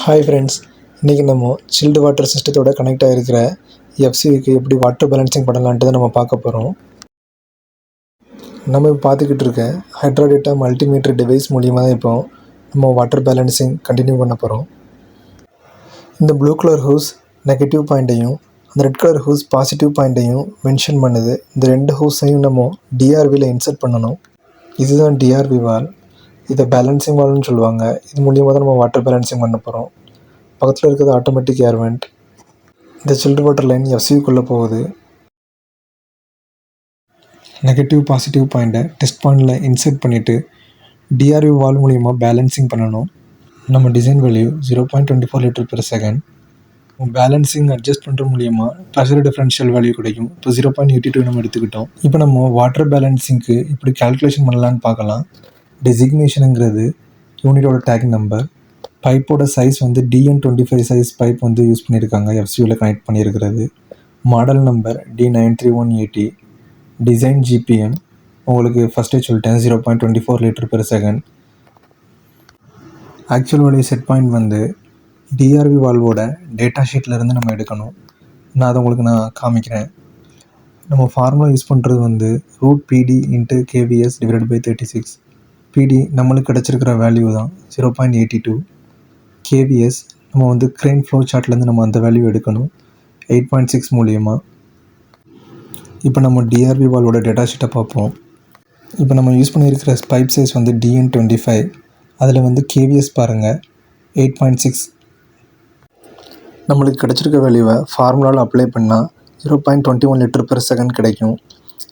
Hi friends, இன்றைக்கி நம்ம chilled water சிஸ்டத்தோட connect ஆகிருக்கிற எஃப்சியூக்கு எப்படி வாட்டர் பேலன்சிங் பண்ணலான்ட்டு நம்ம பார்க்க போகிறோம். நம்ம இப்போ பார்த்துக்கிட்டு இருக்க ஹைட்ராடேட்டா மல்டிமீட்டர் டிவைஸ் மூலிமா தான் இப்போ நம்ம வாட்டர் பேலன்சிங் கண்டினியூ பண்ண போகிறோம். இந்த ப்ளூ கலர் ஹூஸ் நெகட்டிவ் பாயிண்ட்டையும் அந்த ரெட் கலர் ஹூஸ் பாசிட்டிவ் பாயிண்ட்டையும் மென்ஷன் பண்ணுது. இந்த ரெண்டு ஹூஸையும் நம்ம டிஆர்வியில் இன்சர்ட் பண்ணணும். இதுதான் டிஆர்வி வால். இதை பேலன்சிங் வால்னு சொல்லுவாங்க. இது மூலியமாக தான் நம்ம வாட்டர் பேலன்சிங் பண்ண போகிறோம். பக்கத்தில் இருக்கிறது ஆட்டோமேட்டிக் ஏர் வெண்ட். இந்த சில்டு வாட்டர் லைன் எஃப்சியூக்குள்ளே போகுது. நெகட்டிவ் பாசிட்டிவ் பாயிண்ட்டை டெஸ்ட் பாயிண்டில் இன்சர்ட் பண்ணிவிட்டு டிஆர்வி வால் மூலிமா பேலன்சிங் பண்ணணும். நம்ம design value 0.24 litre per second. Balancing adjust பண்ணுற மூலிமா ப்ரெஷர் டிஃபரன்ஷியல் வேல்யூ கிடைக்கும். இப்போ 0.82 நம்ம எடுத்துக்கிட்டோம். இப்போ நம்ம வாட்டர் பேலன்சிங்க்கு இப்படி கால்குலேஷன் பண்ணலான்னு பார்க்கலாம். டெசிக்னேஷனுங்கிறது யூனிட்டோட டேக் நம்பர். பைப்போட சைஸ் வந்து DN25 சைஸ் பைப் வந்து யூஸ் பண்ணியிருக்காங்க. எஃப்சியூவில் கனெக்ட் பண்ணியிருக்கிறது. Model number D93180. Design GBM உங்களுக்கு ஃபஸ்ட்டே சொல்லிட்டேன், 0.24 litre per second. Actual value set point வந்து டிஆர்வி வால்வோட டேட்டா ஷீட்லேருந்து நம்ம எடுக்கணும். நான் அதை உங்களுக்கு காமிக்கிறேன். நம்ம ஃபார்முலா யூஸ் பண்ணுறது வந்து √PD × KVS / 36. PD நம்மளுக்கு கிடச்சிருக்கிற வேல்யூ தான் 0.82. KVS நம்ம வந்து க்ரெயின் ஃப்ளோ சார்ட்லேருந்து நம்ம அந்த வேல்யூ எடுக்கணும் 8.6 மூலியமாக. இப்போ நம்ம டிஆர்வி வாலோட டேட்டா ஷீட்டை பார்ப்போம். இப்போ நம்ம யூஸ் பண்ணியிருக்கிற பைப் சைஸ் வந்து DN25. அதில் வந்து KVS பாருங்கள் 8.6. நம்மளுக்கு கிடச்சிருக்க வேல்யூவை ஃபார்முலாவில் அப்ளை பண்ணால் 0.21 லிட்டர் பெர் செகண்ட் கிடைக்கும்.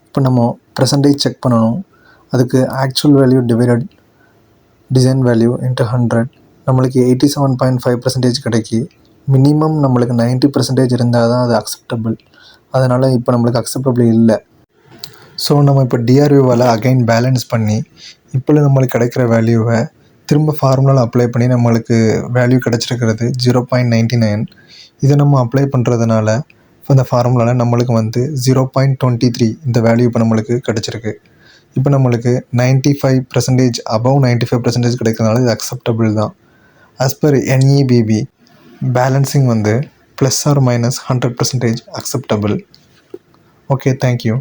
இப்போ நம்ம பெர்சன்டேஜ் செக் பண்ணணும். அதுக்கு actual value divided design value × 100 நம்மளுக்கு 87.5% கிடைக்கி. மினிமம் நம்மளுக்கு 90% இருந்தால் தான் அது அக்செப்டபிள். அதனால் இப்போ நம்மளுக்கு அக்செப்டபிள் இல்லை. ஸோ நம்ம இப்போ டிஆர்விவால் அகைன் பேலன்ஸ் பண்ணி இப்போ நம்மளுக்கு கிடைக்கிற வேல்யூவை திரும்ப ஃபார்முலாவில் அப்ளை பண்ணி நம்மளுக்கு வேல்யூ கிடச்சிருக்கிறது 0.99. இதை நம்ம அப்ளை பண்ணுறதுனால இப்போ இந்த ஃபார்முலாவில் நம்மளுக்கு வந்து 0.23 இந்த வேல்யூ இப்போ நம்மளுக்கு கிடச்சிருக்கு. இப்போ நம்மளுக்கு 95% அபவ் 95% கிடைக்கிறதுனால இது அக்செப்டபிள் தான். ஆஸ் பர் NEBB பேலன்சிங் வந்து +or - 100% அக்செப்டபிள். Okay, thank you.